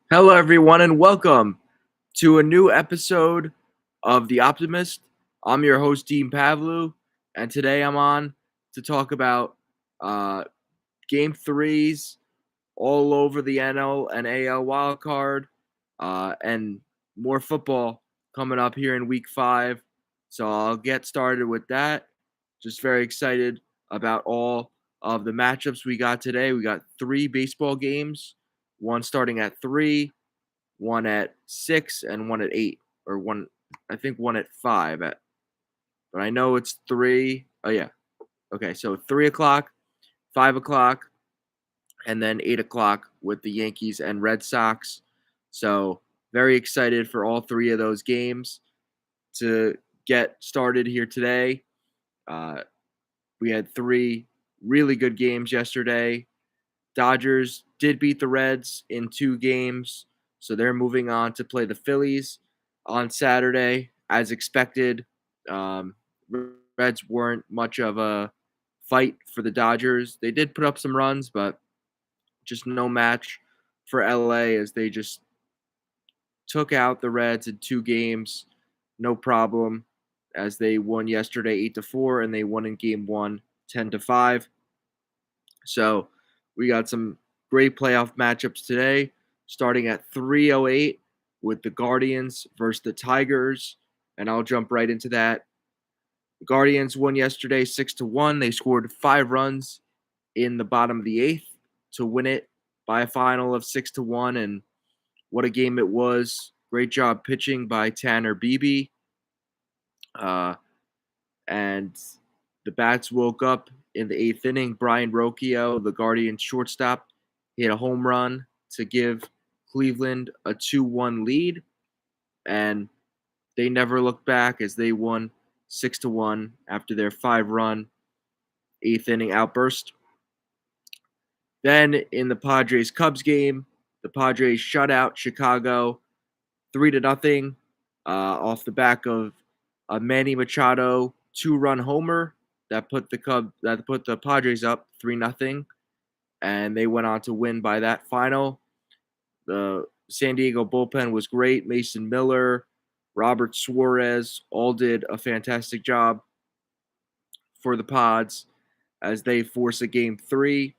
Hello, everyone, and welcome to a new episode of The Optimist. I'm your host, Dean Pavlou, and today I'm on to talk about uh, Game 3s all over the NL and AL wildcard and more football coming up here in Week 5. So I'll get started with that. Just very excited about all of the matchups we got today. We got 3 baseball games, one starting at 3, one at 6, and one at 8, or one, I think one at 5. But I know it's 3. Oh, yeah. Okay, so 3 o'clock, 5 o'clock, and then 8 o'clock with the Yankees and Red Sox. So very excited for all 3 of those games to get started here today. Uh, we had 3 really good games yesterday. Dodgers did beat the Reds in 2 games, so they're moving on to play the Phillies on Saturday, as expected. Um, Reds weren't much of a fight for the Dodgers. They did put up some runs, but just no match for LA as they just took out the Reds in 2 games, no problem, as they won yesterday 8-4, and they won in Game 1 10-5. So we got some great playoff matchups today, starting at 3:08 with the Guardians versus the Tigers, and I'll jump right into that. The Guardians won yesterday 6-1. They scored 5 runs in the bottom of the 8th to win it by a final of 6-1, and what a game it was. Great job pitching by Tanner Beebe. Uh, and the bats woke up in the 8th inning. Brian Rocchio, the Guardians shortstop, hit a home run to give Cleveland a 2-1 lead, and they never looked back as they won 6-1 after their 5-run 8th inning outburst. Then in the Padres Cubs game, the Padres shut out Chicago 3-0 off the back of a Manny Machado 2-run homer that put the Padres up 3-0, and they went on to win by that final. The San Diego bullpen was great. Mason Miller, Robert Suarez all did a fantastic job for the Pods as they force a game 3.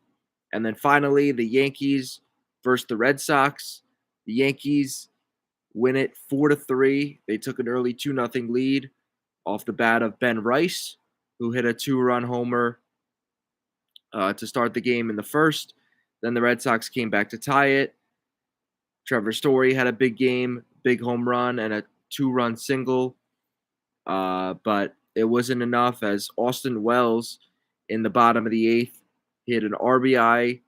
And then finally, the Yankees versus the Red Sox. The Yankees win it 4-3. They took an early 2-0 lead off the bat of Ben Rice, who hit a 2-run homer to start the game in the first. Then the Red Sox came back to tie it. Trevor Story had a big game, big home run, and a 2-run single. But it wasn't enough as Austin Wells in the bottom of the 8th hit an RBI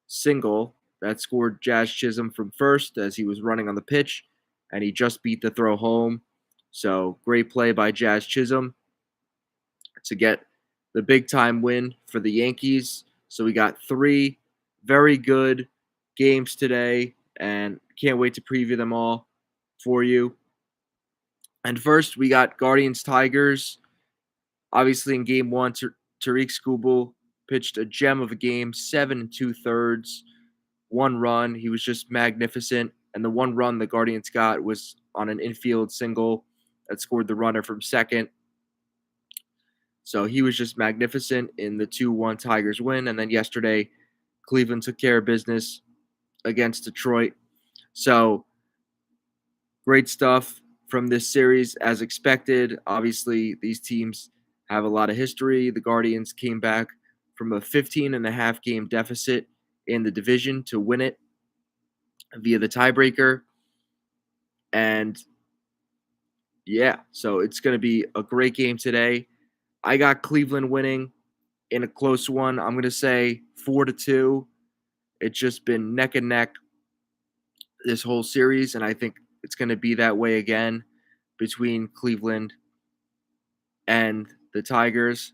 single that scored Jazz Chisholm from first as he was running on the pitch, and he just beat the throw home. So great play by Jazz Chisholm to get the big time win for the Yankees. So we got 3 very good games today, and can't wait to preview them all for you. And first, we got Guardians Tigers. Obviously, in game 1, Tariq Skubal pitched a gem of a game, 7 2/3, 1 run. He was just magnificent. And the 1 run the Guardians got was on an infield single that scored the runner from second. So he was just magnificent in the 2-1 Tigers win. And then yesterday, Cleveland took care of business against Detroit. So great stuff from this series as expected. Obviously, these teams have a lot of history. The Guardians came back from a 15.5 game deficit in the division to win it via the tiebreaker. And yeah, so it's going to be a great game today. I got Cleveland winning in a close one. I'm going to say 4-2. It's just been neck and neck this whole series, and I think it's going to be that way again between Cleveland and the Tigers.